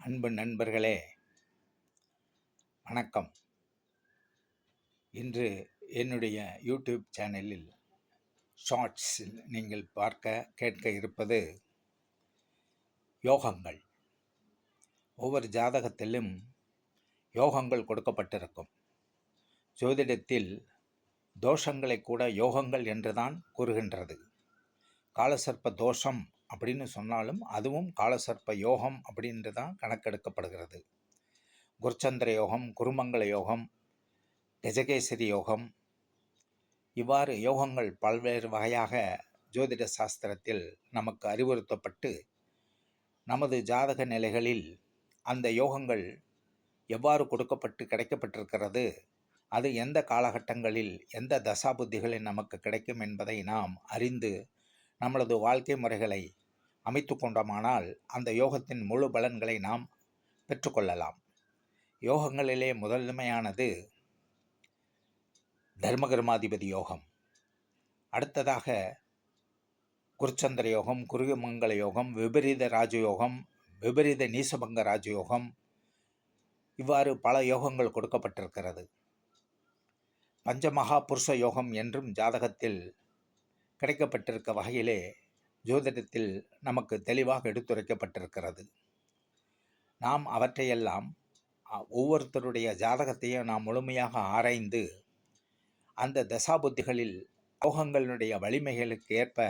அன்பு நண்பர்களே, வணக்கம். இன்று என்னுடைய யூடியூப் சேனலில் ஷார்ட்ஸில் நீங்கள் கேட்க இருப்பது யோகங்கள். ஒவ்வொரு ஜாதகத்திலும் யோகங்கள் கொடுக்கப்பட்டிருக்கும். ஜோதிடத்தில் தோஷங்களை கூட யோகங்கள் என்றுதான் கூறுகின்றது. காலசர்ப்ப தோஷம் அப்படின்னு சொன்னாலும் அதுவும் காலசர்ப்ப யோகம் அப்படின்று தான் கணக்கெடுக்கப்படுகிறது. குருச்சந்திர யோகம், குருமங்கள யோகம், கஜகேசரி யோகம், இவ்வாறு யோகங்கள் பல்வேறு வகையாக ஜோதிட சாஸ்திரத்தில் நமக்கு அறிவுறுத்தப்பட்டு நமது ஜாதக நிலைகளில் அந்த யோகங்கள் எவ்வாறு கொடுக்கப்பட்டு கிடைக்கப்பட்டிருக்கிறது, அது எந்த காலகட்டங்களில் எந்த தசாபுத்திகளில் நமக்கு கிடைக்கும் என்பதை நாம் அறிந்து நம்மளது வாழ்க்கை முறைகளை அமைத்து கொண்டோமானால் அந்த யோகத்தின் முழு பலன்களை நாம் பெற்றுக்கொள்ளலாம். யோகங்களிலே முதன்மையானது தர்மகர்மாதிபதி யோகம், அடுத்ததாக குருச்சந்திர யோகம், குருமங்கள யோகம், விபரீத ராஜயோகம், விபரீத நீசபங்க ராஜயோகம், இவ்வாறு பல யோகங்கள் கொடுக்கப்பட்டிருக்கிறது. பஞ்சமகா புருஷ யோகம் என்றும் ஜாதகத்தில் கிடைக்கப்பட்டிருக்க வகையிலே ஜோதிடத்தில் நமக்கு தெளிவாக எடுத்துரைக்கப்பட்டிருக்கிறது. நாம் அவற்றையெல்லாம் ஒவ்வொருத்தருடைய ஜாதகத்தையும் நாம் முழுமையாக ஆராய்ந்து அந்த தசாபுத்திகளில் யோகங்களுடைய வலிமைகளுக்கு ஏற்ப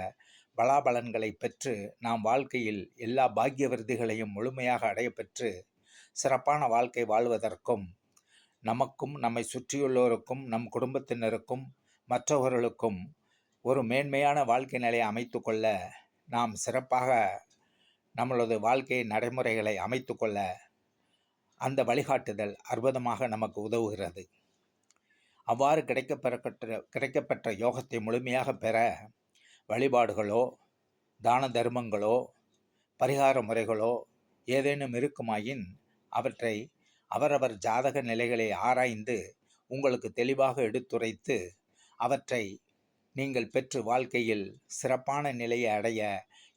பலாபலன்களை பெற்று நாம் வாழ்க்கையில் எல்லா பாக்கிய விருதிகளையும் முழுமையாக அடையப்பெற்று சிறப்பான வாழ்க்கை வாழ்வதற்கும் நமக்கும் நம்மை சுற்றியுள்ளோருக்கும் நம் குடும்பத்தினருக்கும் மற்றவர்களுக்கும் ஒரு மேன்மையான வாழ்க்கை நிலையை அமைத்து கொள்ள நாம் சிறப்பாக நம்மளது வாழ்க்கை நடைமுறைகளை அமைத்து கொள்ள அந்த வழிகாட்டுதல் அற்புதமாக நமக்கு உதவுகிறது. அவ்வாறு கிடைக்கப்பெற்ற யோகத்தை முழுமையாக பெற வழிபாடுகளோ தான தர்மங்களோ பரிகார முறைகளோ ஏதேனும் இருக்குமாயின் அவற்றை அவரவர் ஜாதக நிலைகளை ஆராய்ந்து உங்களுக்கு தெளிவாக எடுத்துரைத்து அவற்றை நீங்கள் பெற்று வாழ்க்கையில் சிறப்பான நிலையை அடைய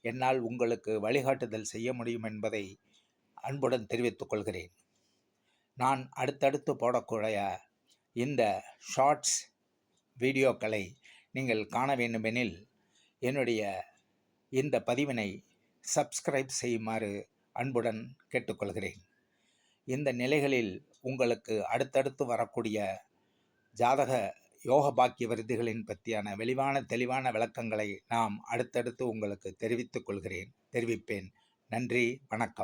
என்னால் உங்களுக்கு வழிகாட்டுதல் செய்ய முடியும் என்பதை அன்புடன் தெரிவித்துக் கொள்கிறேன். நான் அடுத்தடுத்து போடக்கூடிய இந்த ஷார்ட்ஸ் வீடியோக்களை நீங்கள் காண வேண்டுமெனில் என்னுடைய இந்த பதிவினை சப்ஸ்கிரைப் செய்யுமாறு அன்புடன் கேட்டுக்கொள்கிறேன். இந்த நிலைகளில் உங்களுக்கு அடுத்தடுத்து வரக்கூடிய ஜாதக யோக பாக்கிய விருதிகளின் பற்றியான தெளிவான விளக்கங்களை நாம் அடுத்தடுத்து உங்களுக்கு தெரிவிப்பேன். நன்றி, வணக்கம்.